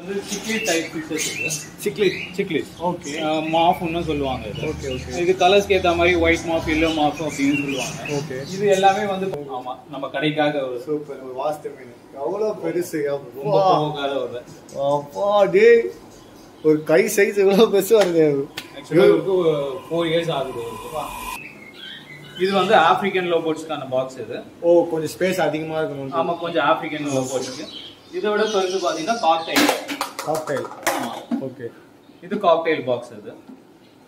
வந்து cichlid type fishes இது. Cichlid. Okay. மாஃப்னு சொல்லுவாங்க இது. Okay okay. இது கலர்ஸ்க்கு ஏற்ற மாதிரி ஒயிட் மாஃப், எல்லோ மாஃப் அப்படின்னு சொல்லுவாங்க. ஓகே. இது எல்லாமே வந்து ஆமா நம்ம கடைக்காக ஒரு சூப்பர் ஒரு வாஸ்து மீன். அவ்வளோ பெருசு. ரொம்ப போகாத ஒரு. அப்பா டே ஒரு கை சைஸ் இவ்வளோ பெருசு வருது. ஆக்சுவலா இதுக்கு 4 இயர்ஸ் ஆகுது. இது வந்து ஆப்பிரிக்கன் லோபோட்ஸ்க்கான பாக்ஸ் இது. ஓ கொஞ்சம் ஸ்பேஸ் அதிகமா இருக்கணும். ஆமா கொஞ்சம் ஆப்பிரிக்கன் லோபோட்ஸ்க்கு. இதை விட பெருசு பாத்தீங்கன்னா காக்டைல். ஆமா ஓகே. இது காக்டைல் பாக்ஸ் இது.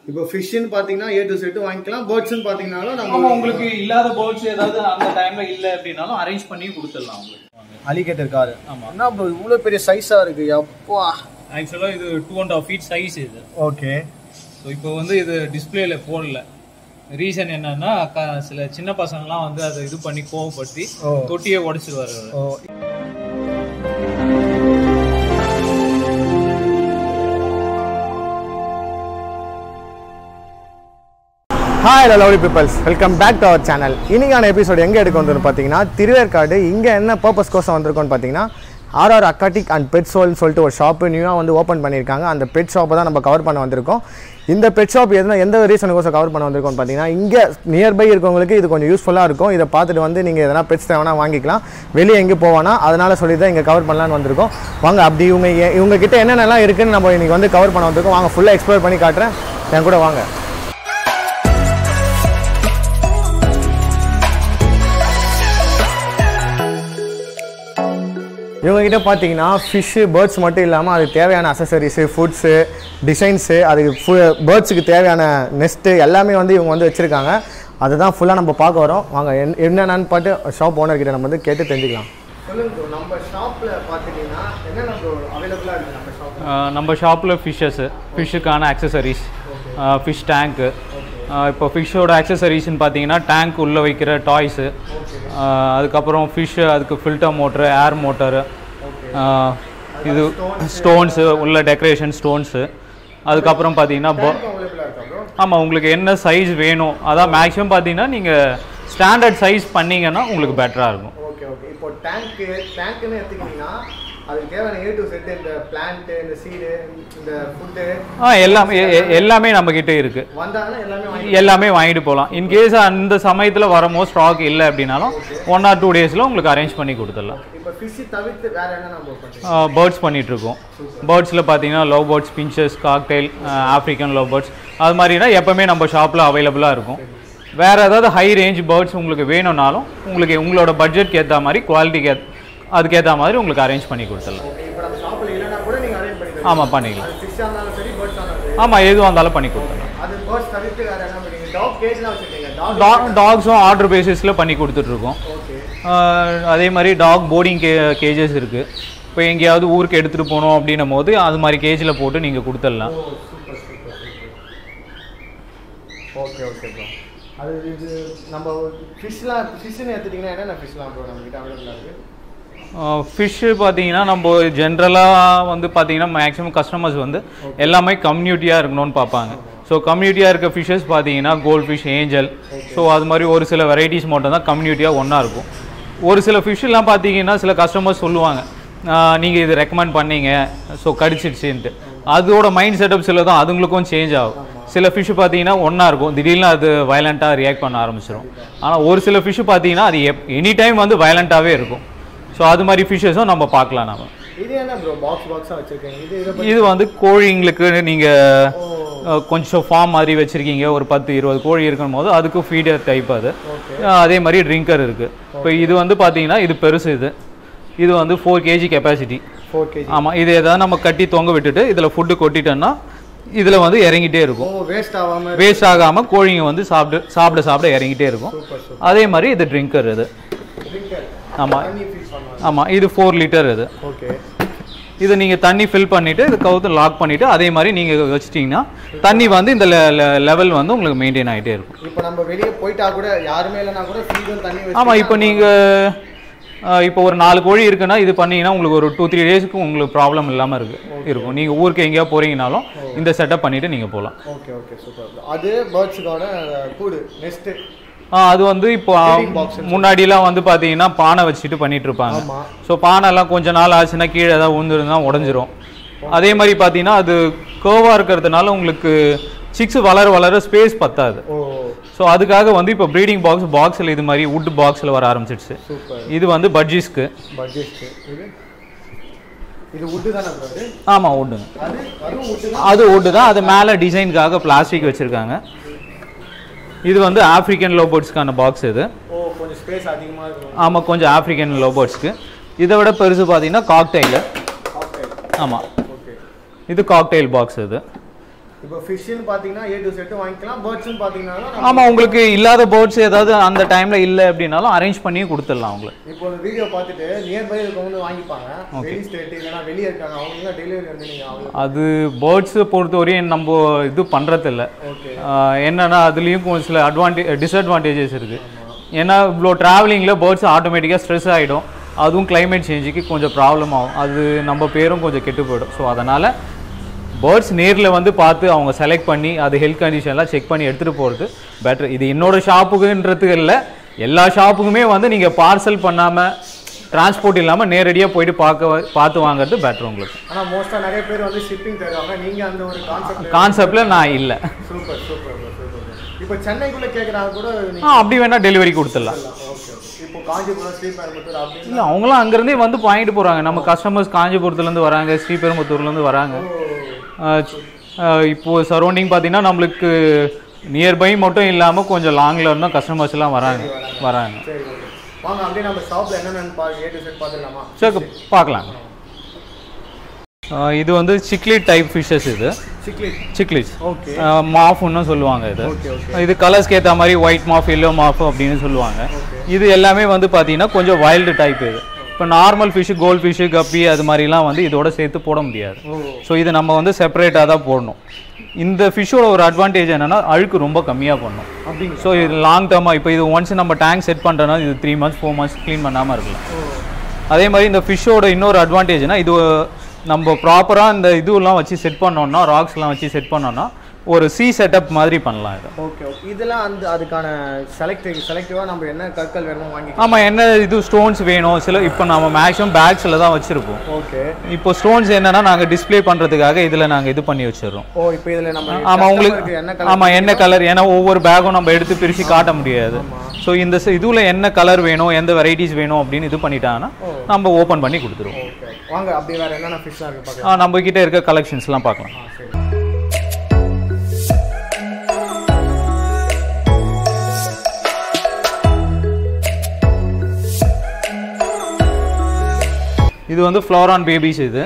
இப்போ ஃபிஷ்னு பாத்தீங்கன்னா A to Z வாங்கிக்கலாம். பேர்ட்ஸ்னு பாத்தீங்கனாலும் நம்ம உங்களுக்கு இல்லாத பேர்ட்ஸ் ஏதாவது அந்த டைம்ல இல்ல அப்படினாலும் அரேஞ்ச் பண்ணி கொடுத்துடலாம் உங்களுக்கு. Alligator car. ஆமா. என்ன ப்ரோ இவ்ளோ பெரிய சைஸா இருக்கு. அப்பா ஆக்சுவலா இது 2.5 feet சைஸ் இது. ஓகே. சோ இப்போ வந்து இது டிஸ்ப்ளேல போடல. ரீசன் என்னன்னா சில சின்ன பசங்கலாம் வந்து அதை இது பண்ணி கோவப்படுத்தி தொட்டியை உடைச்சிருவாரு. Hi lovely peoples, welcome back to our channel. இன்னைக்கான எபிசோடு எங்கே எடுக்க வந்தோம்னு பார்த்தீங்கன்னா திருவேற்காடு. இங்கே என்ன பர்பஸ் கோசம் வந்திருக்கோன்னு பார்த்தீங்கன்னா ஆர்ஆர் அக்வாட்டிக் அண்ட் பெட் சோல்னு சொல்லிட்டு ஒரு ஷாப்பு நியூவாக வந்து ஓப்பன் பண்ணியிருக்காங்க. அந்த பெட் ஷாப்பை தான் நம்ம கவர் பண்ண வந்திருக்கோம். இந்த பெட் ஷாப் எந்த ரீசனுக்கோசம் கவர் பண்ண வந்திருக்கோம்னு பார்த்தீங்கன்னா இங்கே நியர்பை இருக்கவங்களுக்கு இது கொஞ்சம் யூஸ்ஃபுல்லாக இருக்கும். இதை பார்த்துட்டு வந்து நீங்கள் எதனா பெட்ஸ் தேவைன்னா வாங்கிக்கலாம். வெளியே எங்கே போவானா அதனால் சொல்லி தான் இங்கே கவர் பண்ணலான்னு வந்திருக்கோம். வாங்க அப்படி இவங்க கிட்ட என்னென்னலாம் இருக்குதுன்னு நம்ம இன்றைக்கி வந்து கவர் பண்ண வந்திருக்கோம். வாங்க ஃபுல்லாக எக்ஸ்ப்ளோர் பண்ணி காட்டுறேன், என் கூட வாங்க. இவங்ககிட்ட பார்த்தீங்கன்னா ஃபிஷ்ஷு, பேர்ட்ஸ் மட்டும் இல்லாமல் அதுக்கு தேவையான அசசரிஸு, ஃபுட்ஸு, டிசைன்ஸு, அதுக்கு பேர்ட்ஸுக்கு தேவையான நெஸ்ட்டு எல்லாமே வந்து இவங்க வந்து வச்சுருக்காங்க. அதுதான் ஃபுல்லாக நம்ம பார்க்க வரோம். வாங்க என்னென்னு பார்த்து ஷாப் ஓனர்கிட்ட நம்ம வந்து கேட்டு தெரிஞ்சுக்கலாம். சொல்லுங்க, நம்ம ஷாப்பில் பார்த்தீங்கன்னா என்னென்ன அவைலபிளாக இருக்குது? நம்ம ஷாப்பில் ஃபிஷ்ஷுக்கான அக்சசரிஸ், ஃபிஷ் டேங்க்கு, இப்போ ஃபிஷ்ஷோட அக்சசரிஸ்ன்னு பார்த்தீங்கன்னா டேங்க் உள்ளே வைக்கிற டாய்ஸு, அதுக்கப்புறம் ஃபிஷ்ஷு, அதுக்கு ஃபில்டர் மோட்ரு, ஏர் மோட்டரு, இது ஸ்டோன்ஸு, உள்ள டெக்கரேஷன் ஸ்டோன்ஸு, அதுக்கப்புறம் பார்த்தீங்கன்னா ஆமாம் உங்களுக்கு என்ன சைஸ் வேணும் அதான் மேக்ஸிமம் பார்த்தீங்கன்னா நீங்கள் ஸ்டாண்டர்ட் சைஸ் பண்ணிங்கன்னா உங்களுக்கு பெட்டராக இருக்கும். Okay okay. இப்போ டேங்க்குன்னு எடுத்துக்கிட்டிங்கன்னா அதுக்கு தேவையான A to Z, இந்த பிளான்ட், இந்த சீடு, இந்த ஃபுட்டு எல்லாமே நம்மக்கிட்ட இருக்குது. வந்தாங்கன்னா எல்லாமே வாங்கிட்டு போகலாம். இன்கேஸ் அந்த சமயத்தில் வரமோ ஸ்டாக் இல்லை அப்படின்னாலும் 1 or 2 days உங்களுக்கு அரேஞ்ச் பண்ணி கொடுத்துடலாம். இப்போ ஃபிஷ் தவிர்த்து வேறு என்ன நம்ம பண்ணுறோம்? பேர்ட்ஸ் பண்ணிகிட்ருக்கோம். பேர்ட்ஸில் பார்த்தீங்கன்னா love birds, finches, cockatiel, African love birds அது மாதிரினா எப்போவுமே நம்ம ஷாப்பில் அவைலபிளாக இருக்கும். வேறு ஏதாவது ஹை ரேஞ்ச் பேர்ட்ஸ் உங்களுக்கு வேணும்னாலும் உங்களுக்கு உங்களோட பட்ஜெட்க்கு ஏற்ற மாதிரி குவாலிட்டிக்கு அதுக்கேற்ற மாதிரி உங்களுக்கு அரேஞ்ச் பண்ணி கொடுத்துடலாம். ஆமாம் பண்ணிக்கலாம். ஆமாம் எதுவாக இருந்தாலும் பண்ணி கொடுத்துடலாம். டாக்ஸும் ஆர்டர் பேசிஸில் பண்ணி கொடுத்துட்ருக்கோம். அதே மாதிரி டாக் போர்டிங் கேஜஸ் இருக்குது. இப்போ எங்கேயாவது ஊருக்கு எடுத்துகிட்டு போகணும் அப்படின்னும் போது அது மாதிரி கேஜில் போட்டு நீங்கள் கொடுத்துடலாம். Okay okay bro. அது இது நம்ம ஃபிஷ்ஷுன்னு எடுத்துட்டிங்கன்னா என்னென்ன ஃபிஷ்லாம் ப்ரோ நம்மகிட்ட அவைலபிளாக இருக்குது? ஃபிஷ்ஷு பார்த்தீங்கன்னா நம்ம ஜென்ரலாக வந்து பார்த்தீங்கன்னா மேக்ஸிமம் கஸ்டமர்ஸ் வந்து எல்லாமே கம்யூனிட்டியாக இருக்கணும்னு பார்ப்பாங்க. ஸோ கம்யூனிட்டியாக இருக்க ஃபிஷ்ஷஸ் பார்த்தீங்கன்னா கோல்ட் ஃபிஷ், ஏஞ்சல், ஸோ அது மாதிரி ஒரு சில வெரைட்டிஸ் மட்டும் தான் கம்யூனிட்டியாக ஒன்றா இருக்கும். ஒரு சில ஃபிஷ்ஷெலாம் பார்த்தீங்கன்னா சில கஸ்டமர்ஸ் சொல்லுவாங்க நீங்கள் இது ரெக்கமெண்ட் பண்ணீங்க ஸோ கடிச்சிடுச்சுன்ட்டு. அதோட மைண்ட் செட்டப் சில தான் அதுங்களுக்கும் சேஞ்ச் ஆகும். சில ஃபிஷ்ஷு பார்த்தீங்கன்னா ஒன்றா இருக்கும், திடீர்னு அது வயலண்ட்டாக ரியாக்ட் பண்ண ஆரம்பிச்சிடும். ஆனால் ஒரு சில ஃபிஷ்ஷு பார்த்தீங்கன்னா அது எனி டைம் வந்து வயலண்ட்டாகவே இருக்கும். ஸோ அது மாதிரி ஃபிஷ்ஷஸும் நம்ம பார்க்கலாம். நம்ம இது வந்து கோழிங்களுக்கு நீங்கள் கொஞ்சம் ஃபார்ம் மாதிரி வச்சுருக்கீங்க, ஒரு 10-20 கோழி இருக்கும் போது அதுக்கு ஃபீடர் டைப் அது. அதே மாதிரி ட்ரிங்கர் இருக்குது. இப்போ இது வந்து பார்த்தீங்கன்னா இது பெருசு, இது வந்து 4 kg கெப்பாசிட்டி. ஆமாம், இது எதாவது நம்ம கட்டி தொங்க விட்டுட்டு இதில் ஃபுட்டு கொட்டிட்டோன்னா இதில் வந்து இறங்கிட்டே இருக்கும். வேஸ்ட் ஆகாமல் கோழிங்க வந்து சாப்பிட இறங்கிட்டே இருக்கும். அதே மாதிரி இது ட்ரிங்கர் இது. ஆமாம் ஆமாம், இது 4 liter இது. ஓகே. இது நீங்கள் தண்ணி ஃபில் பண்ணிவிட்டு இது கவுத்து லாக் பண்ணிவிட்டு அதே மாதிரி நீங்கள் வச்சிட்டிங்கன்னா தண்ணி வந்து இந்த லெவல் வந்து உங்களுக்கு மெயின்டைன் ஆகிட்டே இருக்கும். இப்போ நம்ம வெளியே போயிட்டா கூட யாருமே இல்லைனா கூட தண்ணி. ஆமாம், இப்போ நீங்கள் இப்போ ஒரு 4 கோழி இருக்குன்னா இது பண்ணிங்கன்னா உங்களுக்கு ஒரு 2-3 daysக்கு உங்களுக்கு ப்ராப்ளம் இல்லாமல் இருக்கும். நீங்கள் ஊருக்கு எங்கேயா போகிறீங்கனாலும் இந்த செட்டப் பண்ணிவிட்டு நீங்கள் போகலாம். Okay okay super. அது பேர்ட்ஸுக்கான கூடு நெஸ்ட்டு. அது வந்து இப்போ முன்னாடிலாம் வந்து பார்த்தீங்கன்னா பானை வச்சுட்டு பண்ணிட்டு இருப்பாங்க. ஸோ பானைலாம் கொஞ்சம் நாள் ஆச்சுன்னா கீழே ஏதாவது உழுந்துருந்தா உடஞ்சிரும். அதே மாதிரி பார்த்தீங்கன்னா அது கர்வாக இருக்கிறதுனால உங்களுக்கு சிக்ஸ் வளர ஸ்பேஸ் பத்தாது. ஸோ அதுக்காக வந்து இப்போ ப்ரீடிங் பாக்ஸில் இது மாதிரி வுட் பாக்ஸில் வர ஆரம்பிச்சிடுச்சு. இது வந்து பட்ஜிஸ்க்கு. ஆமாம் வுட்டுங்க. அது வுட்டு தான். அது மேலே டிசைனுக்காக பிளாஸ்டிக் வச்சுருக்காங்க. இது வந்து ஆஃப்ரிக்கன் லோபர்ட்ஸ்க்கான பாக்ஸ் இது. ஆமாம் கொஞ்சம் ஆஃப்ரிக்கன் லோபர்ட்ஸ்க்கு. இதை விட பெருசு பார்த்தீங்கன்னா காக்டெயில். ஆமாம் இது காக்டெயில் பாக்ஸ் இது. இப்போ ஃபிஷ்னு பார்த்தீங்கன்னா A to Z வாங்கிக்கலாம். பேர்ட்ஸ்னு பார்த்தீங்கன்னா ஆமாம் உங்களுக்கு இல்லாத பேர்ட்ஸ் ஏதாவது அந்த டைமில் இல்லை அப்படின்னாலும் அரேஞ்ச் பண்ணி கொடுத்துடலாம் உங்களுக்கு. இப்போ ஒரு வீடியோ பார்த்துட்டு நியர்பை இருக்கவங்க வாங்கிப்பாங்க. வெளி ஸ்டேட் இல்லைனா வெளியே இருக்காங்க அவங்க டெலிவரி வந்து நீங்கள் அது பேர்ட்ஸை பொறுத்தவரையும் நம்ம இது பண்ணுறதில்ல. என்னன்னா அதுலேயும் கொஞ்சம் சில டிஸ்அட்வான்டேஜஸ் இருக்குது. ஏன்னா இவ்வளோ ட்ராவலிங்கில் பேர்ட்ஸ் ஆட்டோமேட்டிக்காக ஸ்ட்ரெஸ் ஆகிடும். அதுவும் கிளைமேட் சேஞ்சுக்கு கொஞ்சம் ப்ராப்ளம் ஆகும். அது நம்ம பேரும் கொஞ்சம் கெட்டு போயிடும். ஸோ அதனால் பேர்ட்ஸ் நேரில் வந்து பார்த்து அவங்க செலக்ட் பண்ணி அது ஹெல்த் கண்டிஷன்லாம் செக் பண்ணி எடுத்துகிட்டு போகிறது பெட்டர். இது என்னோட ஷாப்புக்குன்றதுக்கு இல்லை, எல்லா ஷாப்புக்குமே வந்து நீங்கள் பார்சல் பண்ணாமல் டிரான்ஸ்போர்ட் இல்லாமல் நேரடியாக போயிட்டு பார்த்து வாங்குறது பெட்டர் உங்களுக்கு. ஆனால் மோஸ்ட்டாக நிறைய பேர் வந்து ஷிப்பிங் தருவாங்க. நீங்கள் அந்த ஒரு கான்செப்டில் நான் இல்லை. Super super super. இப்போ சென்னைக்குள்ளே கேட்குறாங்க கூட அப்படி வேணால் டெலிவரி கொடுத்துடலாம். இப்போ காஞ்சிபுரம் ஸ்ரீபெரும்புத்தூர் அப்படி இல்லை அவங்களாம் அங்கேருந்தே வந்து வாங்கிட்டு போகிறாங்க. நம்ம கஸ்டமர்ஸ் காஞ்சிபுரத்துலேருந்து வராங்க, ஸ்ரீபெரும்புத்தூர்லேருந்து வராங்க. இப்போது சரௌண்டிங் பார்த்தீங்கன்னா நம்மளுக்கு நியர்பை மட்டும் இல்லாமல் கொஞ்சம் லாங்கில் இருந்தால் கஸ்டமர்ஸ் எல்லாம் வராங்க. வாங்க அப்படியே நம்ம ஷாப்பில் என்னென்னு பார்த்துக்கலாமா? சரி பார்க்கலாம். இது வந்து சிக்லிட் டைப் ஃபிஷ்ஷஸ். இது சிக்லிட்ஸ் மாஃப்னு சொல்லுவாங்க. இது கலர்ஸ்க்கு ஏற்ற மாதிரி ஒயிட் மாஃப், எல்லோ மாஃப் அப்படின்னு சொல்லுவாங்க. இது எல்லாமே வந்து பார்த்தீங்கன்னா கொஞ்சம் வைல்டு டைப். இது இப்போ நார்மல் ஃபிஷ்ஷு, கோல்ட் ஃபிஷ்ஷு, கப்பி அது மாதிரிலாம் வந்து இதோட சேர்த்து போட முடியாது. ஸோ இது நம்ம வந்து செப்பரேட்டாக தான் போடணும். இந்த ஃபிஷ்ஷோட ஒரு அட்வான்டேஜ் என்னென்னா அழுக்கு ரொம்ப கம்மியாக பண்ணணும். அப்படிங்க. ஸோ இது லாங் டேர்மாக இப்போ இது ஒன்ஸ் நம்ம டேங்க் செட் பண்ணுறோன்னா இது 3 months 4 months க்ளீன் பண்ணாமல் இருக்கலாம். அதே மாதிரி இந்த ஃபிஷ்ஷோட இன்னொரு அட்வான்டேஜ்னா இது நம்ம ப்ராப்பராக இந்த இதுவெல்லாம் வச்சு செட் பண்ணோன்னா, ராக்ஸ்லாம் வச்சு செட் பண்ணோன்னா ஒரு சி செட்டப் மாதிரி பண்ணலாம். இது ஓகே. இதெல்லாம் அந்த அதுக்கான செலக்டிவாக நம்ம என்ன கற்கள் வேணுமோ வாங்கி. ஆமாம் என்ன இது ஸ்டோன்ஸ் வேணும். சில இப்போ நம்ம மேக்ஸிமம் பேக்ஸில் தான் வச்சுருப்போம். ஓகே. இப்போ ஸ்டோன்ஸ் என்னென்னா நாங்கள் டிஸ்பிளே பண்ணுறதுக்காக இதில் நாங்கள் இது பண்ணி வச்சிடறோம். இப்போ இதில் நம்ம ஆமாம் உங்களுக்கு என்ன கலர், ஏன்னா ஒவ்வொரு பேக்கும் நம்ம எடுத்து பிரித்து காட்ட முடியாது. ஸோ இந்த இதுவில் என்ன கலர் வேணும், எந்த வெரைட்டிஸ் வேணும் அப்படின்னு இது பண்ணிட்டாங்கன்னா நம்ம ஓப்பன் பண்ணி கொடுத்துருவோம். வாங்க அப்படி வேறு என்னென்ன ஃபிஷ்லாம் இருக்குது பார்க்கலாம். நம்ம கிட்டே இருக்க கலெக்ஷன்ஸ்லாம் பார்க்கலாம். இது வந்து ஃப்ளோரான் பேபிஸ். இது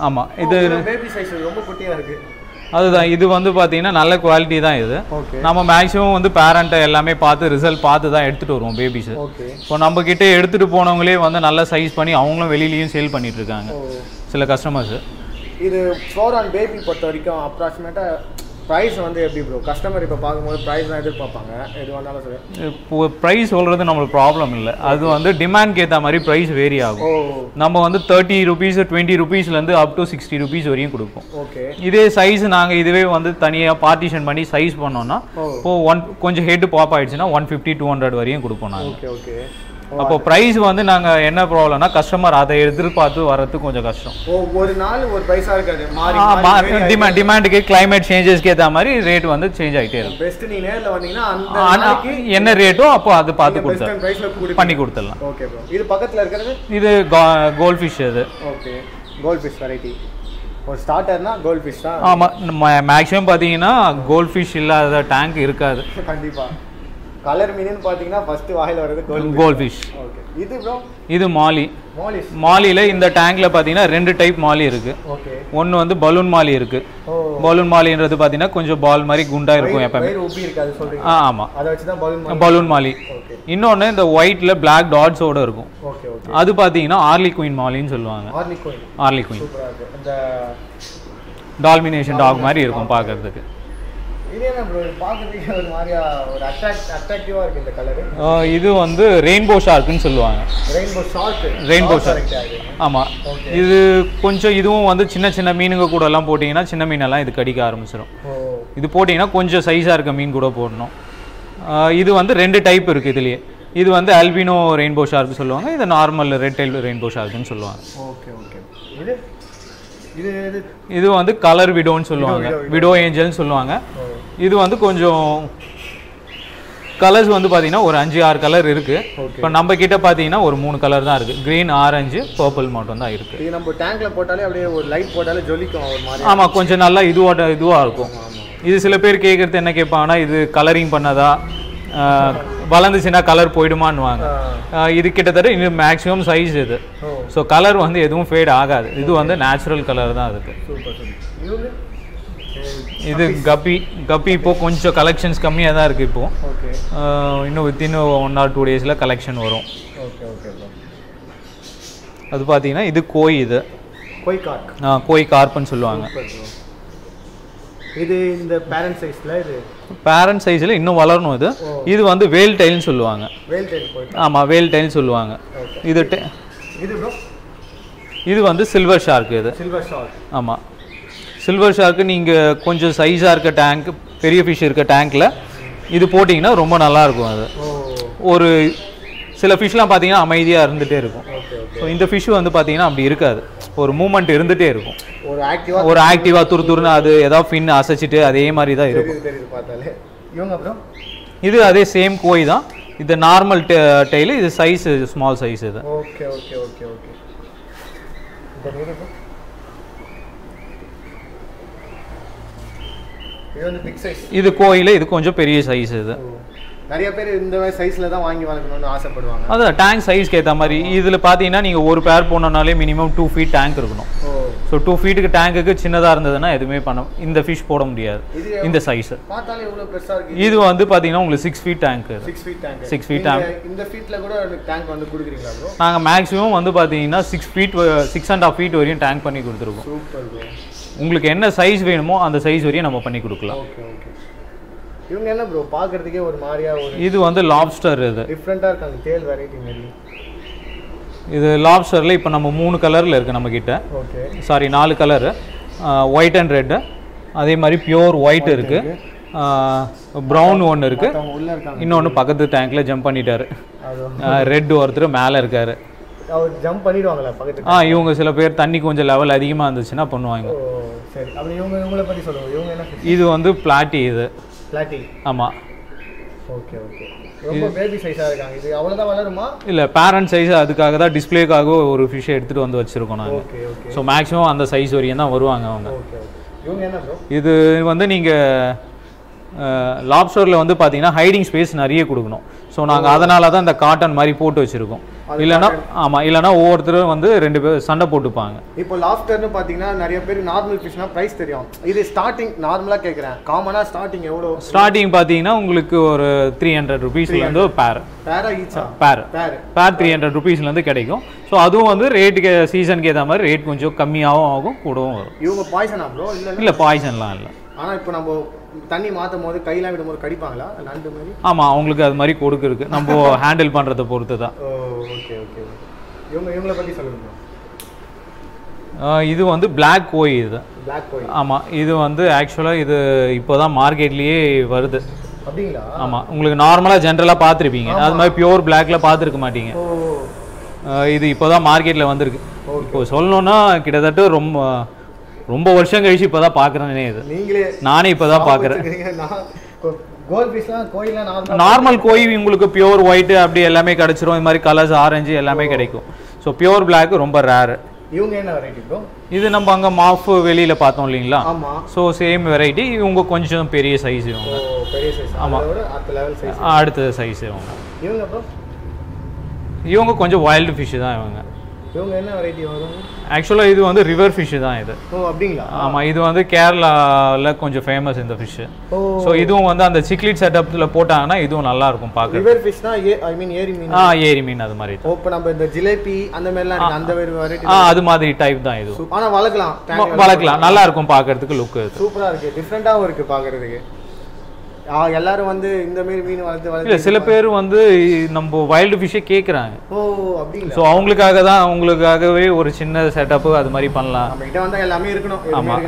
ஆமாம் இது பேபி சைஸ் ரொம்ப குட்டியாக இருக்குது. அதுதான் இது வந்து பார்த்தீங்கன்னா நல்ல குவாலிட்டி தான். இது நம்ம மேக்ஸிமம் வந்து பேரண்ட்டை எல்லாமே பார்த்து ரிசல்ட் பார்த்து தான் எடுத்துகிட்டு வருவோம் பேபிஸ். இப்போ நம்ம கிட்டே எடுத்துகிட்டு போனவங்களே வந்து நல்ல சைஸ் பண்ணி அவங்களும் வெளியிலையும் சேல் பண்ணிட்டு இருக்காங்க சில கஸ்டமர்ஸ். இது ஃப்ளோரான் பேபி பொறுத்த வரைக்கும் அப்ராக்சிமேட்டாக ப்ரைஸ் வந்து எப்படி ப்ரோ? கஸ்டமர் இப்போ பார்க்கும்போது ப்ரைஸ் தான் எதிர்பார்ப்பாங்க. எது வந்தாலும் சரி இப்போ ப்ரைஸ் சொல்கிறது நம்மளுக்கு ப்ராப்ளம் இல்லை. அது வந்து டிமாண்ட்க்கு ஏற்ற மாதிரி ப்ரைஸ் வேரி ஆகும். நம்ம வந்து 30 rupees 20 rupeesலேருந்து அப் டு 60 rupees வரையும் கொடுப்போம். ஓகே. இதே சைஸ் நாங்கள் இதுவே வந்து தனியாக பார்ட்டிஷன் பண்ணி சைஸ் பண்ணோன்னா இப்போது கொஞ்சம் ஹெட் பாப் ஆகிடுச்சுன்னா 150-200 வரையும் கொடுப்போம் நாங்கள். Okay okay. அப்போ ப்ரைஸ் வந்து நாங்கள் என்ன ப்ராப்ளம்னா கஸ்டமர் அதை எதிர்பார்த்து வர்றதுக்கு கொஞ்சம் கஷ்டம். ஒரு நாள் ஒரு ப்ரைஸாக இருக்காது. டிமாண்டுக்கு கிளைமேட் சேஞ்சஸ்க்கு ஏற்ற மாதிரி ரேட் வந்து சேஞ்ச் ஆகிட்டே இருக்கும். பெஸ்ட் நீ நேரில் வந்தீங்கன்னா என்ன ரேட்டோ அப்போ அது பார்த்து பண்ணி கொடுத்துடலாம். Okay bro. இது பக்கத்தில் இருக்கிறது இது கோல்ட் ஃபிஷ். அது ஓகே. கோல்ட் ஃபிஷ் வெரைட்டி ஒரு ஸ்டார்டர்னா கோல்ட் ஃபிஷ் தான். ஆமாம் மேக்ஸிமம் பார்த்தீங்கன்னா கோல்ட் ஃபிஷ் இல்லாத டேங்க் இருக்காது. கண்டிப்பாக. கலர் மீன் பார்த்தீங்கன்னா ஃபர்ஸ்ட் வாயில் வருது கோல்ட் ஃபிஷ். ஓகே. இது ப்ரோ இது மாலியில் இந்த டேங்க்ல பார்த்தீங்கன்னா 2 டைப் மாலி இருக்கு. ஓகே. ஒன்று வந்து பலூன் மாலி இருக்கு. பலூன் மாலின்றது பார்த்தீங்கன்னா கொஞ்சம் பால் மாதிரி குண்டா இருக்கும் எப்பவுமே. ஆமாம் அதை வச்சு தான் பலூன் மாலி. இன்னொன்று இந்த ஒயிட்ல பிளாக் டாட்ஸோட இருக்கும். Okay okay. அது பார்த்தீங்கன்னா ஆர்லி குயின் மாலின்னு சொல்லுவாங்க. ஆர்லி குயின் அந்த டால்மினேஷன் டாக் மாதிரி இருக்கும் பார்க்கறதுக்கு. இது வந்து ரெயின்போ ஷார்க்குன்னு சொல்லுவாங்க. Rainbow shark. ஆமாம். இது கொஞ்சம் இதுவும் வந்து சின்ன சின்ன மீனுங்க கூட எல்லாம் போட்டிங்கன்னா சின்ன மீனெல்லாம் இது கடிக்க ஆரம்பிச்சிடும். இது போட்டிங்கன்னா கொஞ்சம் சைஸாக இருக்க மீன் கூட போடணும். இது வந்து 2 டைப் இருக்குது இதுலேயே. இது வந்து அல்பினோ ரெயின்போ ஷார்க் சொல்லுவாங்க. இது நார்மல் ரெட் டெயில் ரெயின்போ ஷார்க்குன்னு சொல்லுவாங்க. Okay okay. இது வந்து கலர் விடோன்னு சொல்லுவாங்க, விடோ ஏஞ்சல்னு சொல்லுவாங்க. இது வந்து கொஞ்சம் கலர்ஸ் வந்து பார்த்தீங்கன்னா ஒரு 5-6 கலர் இருக்குது. இப்போ நம்ம கிட்ட பார்த்தீங்கன்னா ஒரு 3 கலர் தான் இருக்குது. க்ரீன், ஆரஞ்சு, பர்பிள் மட்டும் தான் இருக்குது. இது நம்ம டேங்க்ல போட்டாலே அப்படியே ஒரு லைட் போட்டாலே ஜொலிக்கும் ஒரு மாதிரி. ஆமாம், கொஞ்சம் நல்லா இதுவாக இருக்கும். இது சில பேர் கேட்குறது என்ன கேட்பாங்கன்னா, இது கலரிங் பண்ணதா, வளர்ந்துச்சுன்னா கலர் போயிடுமான்னுவாங்க. இது கிட்டத்தட்ட இன்னும் மேக்ஸிமம் சைஸ் இது. ஸோ கலர் வந்து எதுவும் ஃபேட் ஆகாது. இது வந்து நேச்சுரல் கலர் தான் அதுக்கு. இது கப்பி இப்போ கொஞ்சம் கலெக்ஷன்ஸ் கம்மியாக தான் இருக்குது. இப்போது இன்னும் வித்தின் 1 or 2 days கலெக்ஷன் வரும். அது பார்த்தீங்கன்னா இது கோய், இது கோய் கார்ப்னு சொல்லுவாங்க. இது இந்த பேரண்ட் சைஸ்ல, இது பேரண்ட் சைஸில் இன்னும் வளரணும். இது வந்து வேல் டைல்னு சொல்லுவாங்க. ஆமாம், வேல் டைல்னு சொல்லுவாங்க. இது வந்து சில்வர் ஷார்க். இது ஆமாம், சில்வர் ஷார்க்கு நீங்கள் கொஞ்சம் சைஸாக இருக்க டேங்க், பெரிய ஃபிஷ் இருக்க டேங்க்கில் இது போட்டிங்கன்னா ரொம்ப நல்லாயிருக்கும். அது ஒரு சில ஃபிஷ்லாம் பார்த்தீங்கன்னா அமைதியாக இருந்துகிட்டே இருக்கும். ஸோ இந்த ஃபிஷ் வந்து பார்த்தீங்கன்னா அப்படி இருக்காது, ஒரு மூமெண்ட் இருந்துகிட்டே இருக்கும். ஒரு ஆக்டிவாக துருன்னு அது ஏதாவது ஃபின் அசைச்சிட்டு அதே மாதிரி தான் இருக்கும். இது அதே சேம் கோய் தான். இது நார்மல் டெய்லு, இது சைஸ் ஸ்மால் சைஸ். இது இது கோயில இது கொஞ்சம் பெரிய சைஸ். இது நிறைய பேர் இந்த சைஸ்ல தான் வாங்கி வளர்க்கணும்னு ஆசைப்படுவாங்க. அதான் டேங்க் சைஸ்க்கு ஏற்ற மாதிரி. இதில் பார்த்தீங்கன்னா நீங்கள் ஒரு பேர் போனோம்னாலே மினிமம் 2 feet டேங்க் இருக்கணும். ஸோ 2 feetக்கு டேங்குக்கு சின்னதாக இருந்ததுன்னா எதுவுமே இந்த ஃபிஷ் போட முடியாது. இந்த சைஸ் இது வந்து பார்த்தீங்கன்னா உங்களுக்கு 6 feet டேங்க். 6 feet tank. இந்த ஃபீட்டில் கூட டேங்க் வந்து கொடுக்குறீங்களா ப்ரோ? நாங்கள் மேக்ஸிமம் வந்து பார்த்தீங்கன்னா 6.5 feet வரையும் டேங்க் பண்ணி கொடுத்துருக்கோம். உங்களுக்கு என்ன சைஸ் வேணுமோ அந்த சைஸ் வரையும் நம்ம பண்ணி கொடுக்கலாம். இவங்க என்ன ப்ரோ பார்க்கிறதுக்கே ஒரு மாதிரியா ஒரு இது வந்து லாப்ஸ்டர். இது டிஃபரெண்டா இருக்காங்க, டேல் வெரைட்டி மாதிரி. இது லாப்ஸ்டர்ல இப்போ நம்ம 3 கலர்ல இருக்கு நம்ம கிட்ட. Okay, sorry 4 colour, white and red, அதே மாதிரி பியூர் ஒயிட் இருக்கு, ப்ரௌன் ஒன்று இருக்கு, இன்னொன்று பக்கத்து டேங்க்ல ஜம்ப் பண்ணிட்டாரு. ரெட் ஒருத்தர் மேலே இருக்காரு. அவர் ஜம்ப் பண்ணிடுவாங்களா பக்கத்து? இவங்க சில பேர் தண்ணி கொஞ்சம் லெவல் அதிகமாக இருந்துச்சுன்னா பண்ணுவாங்க. சரி, அப்படி இவங்களை பற்றி சொல்லுங்க. இவங்க என்ன? இது வந்து பிளாட்டி. இது பிளாட்டி. ஆமாம். Okay okay. ரொம்ப பேபி சைஸாக இருக்காங்க. இது அவ்வளோதான் வளருமா? இல்லை, பேரண்ட் சைஸ். அதுக்காக தான் டிஸ்பிளேக்காக ஒரு ஃபிஷ்ஷை எடுத்துகிட்டு வந்து வச்சுருக்கோம் நாங்கள். Okay okay. ஸோ மேக்ஸிமம் அந்த சைஸ் வரையும் தான் வருவாங்க அவங்க. Okay okay. இவங்க என்ன ப்ரோ? இது வந்து நீங்கள் லாப்ஸ்டரில் வந்து பார்த்தீங்கன்னா ஹைடிங் ஸ்பேஸ் நிறைய கொடுக்கணும். ஸோ நாங்கள் அதனால தான் இந்த காட்டன் மாதிரி போட்டு வச்சுருக்கோம். இல்லைனா ஆமாம், இல்லைனா ஒவ்வொருத்தரும் வந்து 2 பேர் சண்டை போட்டுப்பாங்க. இப்போ லாப்ஸ்டர்னு பார்த்தீங்கன்னா நிறைய பேர் நார்மல் ஃபிஷ்னா ப்ரைஸ் தெரியும். இது ஸ்டார்டிங் நார்மலாக கேட்குறேன், காமனாக ஸ்டார்டிங் எவ்வளோ? ஸ்டார்டிங் பார்த்தீங்கன்னா உங்களுக்கு ஒரு 300 rupeesலேருந்து பேர் 300 rupeesலேருந்து கிடைக்கும். ஸோ அதுவும் வந்து ரேட்டுக்கு சீசனுக்கு ஏற்ற மாதிரி ரேட் கொஞ்சம் கம்மியாகவும் ஆகும், கூடவும் வரும். இவங்க பாய்சனா ப்ரோ? இல்லை, பாய்சன்லாம் இல்லை. ஆனால் இப்போ நம்ம தண்ணி மாற்றும் போது கையெல்லாம் விடும்போது கடிப்பாங்களா நண்டு மாதிரி? ஆமாம், அவங்களுக்கு அது மாதிரி கொடுக்குருக்கு. நம்ம ஹேண்டில் பண்ணுறதை பொறுத்து தான். Okay okay. இவங்களை பற்றி சொல்லுங்க. இது வந்து பிளாக் கோய். இது பிளாக் கோய். ஆமாம், இது வந்து ஆக்சுவலாக இது இப்போ தான் மார்க்கெட்லேயே வருது. அப்படிங்களா? ஆமாம், உங்களுக்கு நார்மலாக ஜென்ரலாக பார்த்துருப்பீங்க, அது மாதிரி பியூர் பிளாக்ல பார்த்துருக்க மாட்டீங்க. இது இப்போ தான் மார்க்கெட்டில் வந்திருக்கு. இப்போ சொல்லணுன்னா கிட்டத்தட்ட ரொம்ப வருஷம் கழிச்சு இப்போ தான் பார்க்குறேனே. இது நானே இப்போ தான் பார்க்குறேன். நார்மல் கோய் உங்களுக்கு பியூர் ஒயிட் அப்படி எல்லாமே கிடைச்சிரும். இது மாதிரி கலர்ஸ் ஆரஞ்சு எல்லாமே கிடைக்கும். ஸோ பியூர் பிளாக் ரொம்ப ரேரு. இவங்க என்ன வெரைட்டி ப்ரோ? இது நம்ம அங்கே மாஃப் வெளியில் பார்த்தோம் இல்லைங்களா? ஆமாம். So same variety. இவங்க கொஞ்சம் பெரிய சைஸ். இவங்க பெரிய சைஸ். ஆமாம், அடுத்த சைஸ். இவங்க ப்ரோ? இவங்க கொஞ்சம் வைல்டு ஃபிஷ் தான். இவங்க என்ன வெரைட்டி வரும்? ஆக்சுவலாக இது வந்து ரிவர் ஃபிஷ் தான் இது. அப்படிங்களா? ஆமாம், இது வந்து கேரளாவில் கொஞ்சம் ஃபேமஸ் இந்த ஃபிஷ். ஸோ இதுவும் வந்து அந்த சிக்லிட் செட்டப்பில் போட்டாங்கன்னா இதுவும் நல்லா இருக்கும் பார்க்க. ரிவர் ஃபிஷ்னா ஐ மீன் ஏரி மீன்? ஏரி மீன் அது மாதிரி. இப்போ நம்ம இந்த ஜிலேபி அந்த மாதிரிலாம் இருக்கு, அந்த வெரைட்டி? அது மாதிரி டைப் தான் இது. ஆனால் வளர்க்கலாம், நல்லா இருக்கும் பார்க்கறதுக்கு. லுக் சூப்பராக இருக்கு, டிஃப்ரெண்டாகவும் இருக்கு பார்க்கறதுக்கு. எல்லாரும் வந்து இந்த மாதிரி மீன் வளர்த்து சில பேர் வந்து நம்ம வைல்டு ஃபிஷ்ஷே கேட்குறாங்க. அப்படிங்களா? ஸோ அவங்களுக்காகவே ஒரு சின்ன செட்டப்பு அது மாதிரி பண்ணலாம். நம்மகிட்ட வந்து எல்லாமே இருக்கணும். ஆமாம்.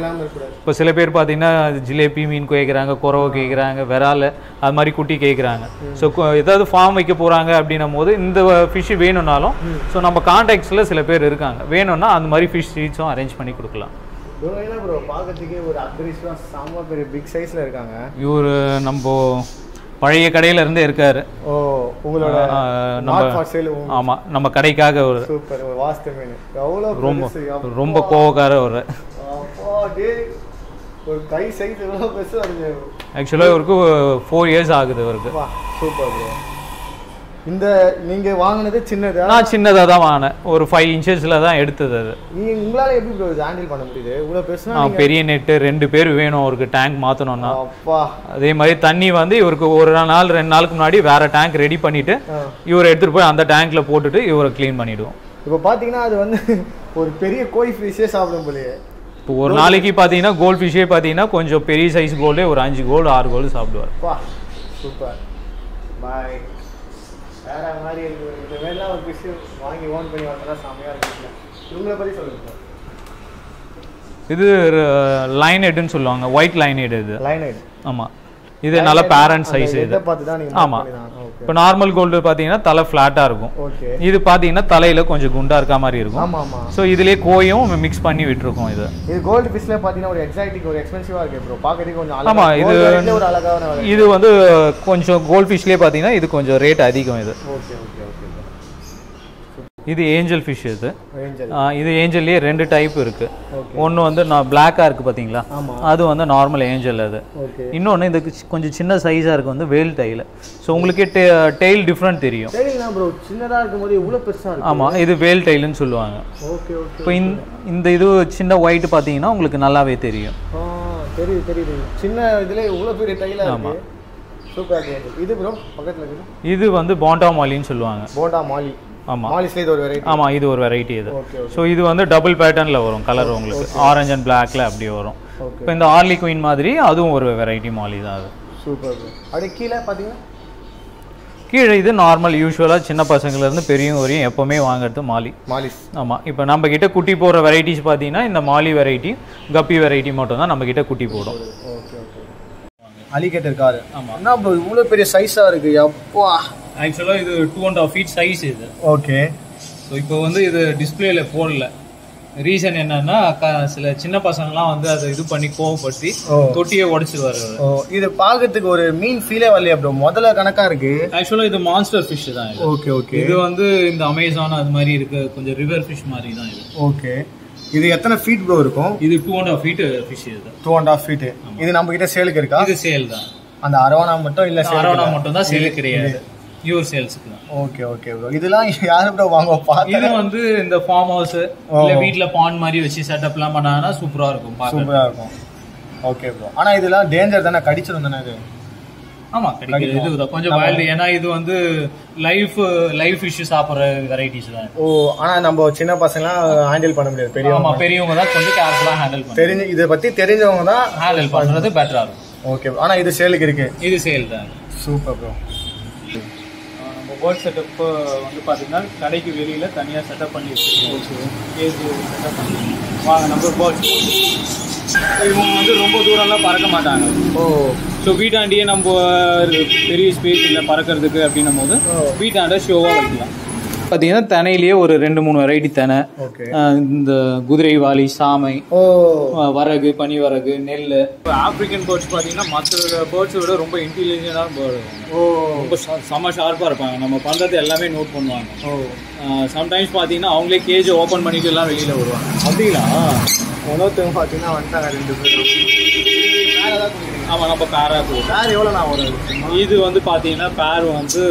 இப்போ சில பேர் பார்த்தீங்கன்னா ஜிலேபி மீன் கேட்குறாங்க, குறவை கேட்குறாங்க, விரால் அது மாதிரி குட்டி கேட்குறாங்க. ஸோ ஏதாவது ஃபார்ம் வைக்க போகிறாங்க அப்படின்னும் போது இந்த ஃபிஷ் வேணும்னாலும் ஸோ நம்ம கான்டாக்ட்ஸில் சில பேர் இருக்காங்க, வேணும்னா அந்த மாதிரி ஃபிஷ் சீட்ஸும் அரேஞ்ச் பண்ணி கொடுக்கலாம். இவங்க என்ன ப்ரோ பார்க்கறதுக்கே ஒரு அக்ரிஸ்லாம் செம்ம பெரிய பிக் சைஸ்ல இருக்காங்க. இவர் நம்ம பழைய கடையில இருந்தே இருக்காரு. ஓ உங்களோட நம்ம ஆமா நம்ம கடைக்காக ஒரு சூப்பர் ஒரு வாஸ்து மீன். எவ்வளவு ரொம்ப கோவக்கார ஒரு அப்பா டே ஒரு கை சைஸ் எவ்வளவு பெருசா இருக்கு. ஆக்சுவலா இவருக்கு 4 இயர்ஸ் ஆகுது இவருக்கு. Super bro. இந்த நீங்க வாங்குனது சின்னதா? நான் சின்னதா தான் வாங்கினேன். ஒரு 5 இன்ச்சஸ்ல தான் எடுத்தது அது. நீங்க உங்களால எப்படி ப்ரோ ஹேண்டில் பண்ண முடியுது? இவ்வளவு பெருசா பெரிய நெட் 2 பேர் வேணும் அவருக்கு டேங்க் மாத்தணும்னா. அப்பா அதே மாதிரி தண்ணி வந்து இவருக்கு ஒரு நாள் 2 நாளுக்கு முன்னாடி வேற டேங்க் ரெடி பண்ணிட்டு இவரை எடுத்துட்டு போய் அந்த டேங்க்ல போட்டுட்டு இவரை க்ளீன் பண்ணிடுவோம். இப்போ பாத்தீங்கன்னா அது வந்து ஒரு பெரிய கோய் ஃபிஷ்ஷே சாப்பிடும் போலயே. இப்போ ஒரு நாளைக்கு பாத்தீங்கன்னா கோல்ட் ஃபிஷ்ஷே பாத்தீங்கன்னா கொஞ்சம் பெரிய சைஸ் கோல்டே ஒரு 5 கோல்டு 6 கோல்டு சாப்பிடுவார். வா சூப்பர். பை. வேற மாதிரி இந்த வேலைலாம் ஒரு ஃபிஷ் வாங்கி ஓன் பண்ணி வந்தா செமையா இருக்கு. இவங்கள பத்தி சொல்லுங்க. இது லைன் ஹெட்னு சொல்லுவாங்க. ஒயிட் லைன் ஹெட் இது. Line head. ஆமா. இது நல்ல பேரண்ட் சைஸ் இது. இத பார்த்து தான் நீங்க ஆமா. இப்போ நார்மல் கோல்ட் பாத்தீங்கன்னா தலை ஃபிளாட்டா இருக்கும். ஓகே. இது பாத்தீங்கன்னா தலையில கொஞ்சம் குண்டா இருக்க மாதிரி இருக்கும். ஆமா ஆமா. சோ இதுலயே கோயும் மிக்ஸ் பண்ணி விட்டுருக்கோம் இது. இது கோல்ட் ஃபிஷ்ல பாத்தீங்கன்னா ஒரு எக்ஸாக்ட்டிக் ஒரு எக்ஸ்பென்சிவா இருக்கு ப்ரோ. பாக்கிறதுக்கு கொஞ்சம் அழகா. ஆமா இது ஒரு அழகான இது வந்து கொஞ்சம் கோல்ட் ஃபிஷ்லயே பாத்தீங்கன்னா இது கொஞ்சம் ரேட் அதிகம் இது. Okay okay okay. இது ஏஞ்சல் ஃபிஷ் இது. இது ஏஞ்சல்லே 2 டைப் இருக்கு. ஒன்னு வந்து பிளாக்கா இருக்கு பாத்தீங்களா? அது வந்து நார்மல் ஏஞ்சல் அது. இன்னொன்னு இந்த கொஞ்சம் சின்ன சைஸா இருக்கு வந்து வேல் டைல். சோ உங்களுக்கு டெயில் டிஃபரண்ட் தெரியும். சரிங்களா ப்ரோ சின்னதா இருக்கும்போது இவ்வளவு பெருசா இருக்கு. ஆமா இது வேல் டைல்னு சொல்லுவாங்க. Okay okay. இப்போ இந்த இது சின்ன ஒயிட் பாத்தீங்கன்னா உங்களுக்கு நல்லாவே தெரியும். தெரியுது தெரியுது. சின்ன இதுல இவ்வளவு பெரிய டைலா இருக்கு. சூப்பரா இருக்கு. இது ப்ரோ பக்கத்துல இருக்கு. இது வந்து போண்டா மாலின்னு சொல்லுவாங்க. போண்டா மாலி. ஆமா மாலிஸ்ல இது ஒரு வெரைட்டி. ஆமா இது ஒரு வெரைட்டி இது. சோ இது வந்து டபுள் பேட்டர்ன்ல வரும் கலர் உங்களுக்கு. ஆரஞ்சு அண்ட் பிளாக்ல அப்படியே வரும். இப்போ இந்த ஆர்லி குயின் மாதிரி அதுவும் ஒரு வெரைட்டி மாலி தான் அது. Super bro. அப்படியே கீழ பாத்தீங்கன்னா கீழே இது நார்மல் யூசுவலா சின்ன பசங்கள்ல இருந்து பெரியவங்க வரையும் எப்பவுமே வாங்குறது மாலிஸ். ஆமா இப்போ நம்ம கிட்ட குட்டி போற வெரைட்டிஸ் பாத்தீங்கன்னா இந்த மாலி வெரைட்டி கப்பி வெரைட்டி மட்டும் தான் நம்ம கிட்ட குட்டி போடும். Okay okay. Alligator car. ஆமா என்ன ப்ரோ இவ்வளவு பெரிய சைஸா இருக்கு. அப்பா ஆக்சுவலா இது 2.5 feet சைஸ் இது. ஓகே. ஸோ இப்போ வந்து இது டிஸ்பிளேல போடல. ரீசன் என்னன்னா சில சின்ன பசங்கலாம் வந்து அதை இது பண்ணி கோவப்படுத்தி தொட்டியை உடைச்சிடுவாரு. இது பாக்கிறதுக்கு ஒரு மீன் ஃபீலே வரலையா ப்ரோ? முதல்ல கணக்கா இருக்கு. ஆக்சுவலா இது மான்ஸ்டர் ஃபிஷ் தான். Okay okay. இது வந்து இந்த அமேசான் அது மாதிரி இருக்கு கொஞ்சம் ரிவர் ஃபிஷ் மாதிரி தான் இது. ஓகே. இது எத்தனை ஃபீட் ப்ரோ இருக்கும்? இது 2.5 feet ஃபிஷ் இது. 2.5 feet. இது நம்ம கிட்ட சேலுக்கு இருக்கா? இது சேல் தான். அந்த அரவணா மட்டும் இல்ல அரவணா மட்டும் தான் சேல் கிடையாது. யூர் சேல்ஸ்க்கு தான். Okay okay bro. இதெல்லாம் யாரு ப்ரோ வாங்குவா? இது வந்து இந்த ஃபார்ம் ஹவுஸ் இல்ல வீட்ல பாண்ட் மாதிரி வச்சு செட்டப்லாம் பண்ணானா சூப்பரா இருக்கும். சூப்பரா இருக்கும். Okay bro. ஆனா இதெல்லாம் டேஞ்சர் தானே? கடிச்சிரும் தானே இது? ஆமா கடிக்குது. இது கொஞ்சம் வைல்ட். ஏன்னா இது வந்து லைவ் ஃபிஷ் சாப்பிடுற வெரைட்டிஸ் தான். ஓ ஆனா நம்ம சின்ன பசங்கலாம் ஹேண்டில் பண்ண முடியாது. பெரியவங்க தான் கொஞ்சம் கேர்ஃபுல்லா ஹேண்டில் பண்ணணும். தெரிஞ்சு இத பத்தி தெரிஞ்சவங்க தான் ஹேண்டில் பண்றது பெட்டரா இருக்கும். ஓகே. ஆனா இது சேலுக்கு இருக்கு. இது சேல் தான். Super bro. நம்ம பேர்ட் செட்டப் வந்து பாத்தீங்கன்னா கடைக்கு வெளியில தனியா செட்டப் பண்ணி வச்சிருக்கோம். கேஜ் செட்டப் பண்ணி வாங்க நம்ம பேர்ட். இவங்க வந்து ரொம்ப தூரம்லாம் பறக்க மாட்டாங்க. ஓ ஸோ வீட்டாண்டியே நம்ம பெரிய ஸ்பேஸ் இல்லை பறக்கிறதுக்கு அப்படின்னும் போது வீட்டாண்ட ஷோவாக வைக்கலாம். பார்த்தீங்கன்னா தினையிலேயே ஒரு 2-3 வெரைட்டி தினை. இந்த குதிரை வாலி, சாமை, வரகு, பனி வரகு, நெல். இப்போ ஆப்பிரிக்கன் பேர்ட்ஸ் பார்த்தீங்கன்னா மற்ற பேர்ட்ஸை விட ரொம்ப இன்டெலிஜென்டான பேர்டு. ரொம்ப செம்ம ஷார்ப்பாக இருப்பாங்க. நம்ம பண்ணுறது எல்லாமே நோட் பண்ணுவாங்க. சம்டைம்ஸ் பார்த்தீங்கன்னா அவங்களே கேஜை ஓப்பன் பண்ணிட்டு எல்லாம் வெளியில் வருவாங்க. அப்படிங்களா? உணவுக்கு பார்த்தீங்கன்னா வந்துட்டாங்க 2 பேரும். ஆமாம் நம்ம பேராக கொடுக்கும். பேர் எவ்வளோ நான் வரும்? இது வந்து பார்த்தீங்கன்னா பேர் வந்து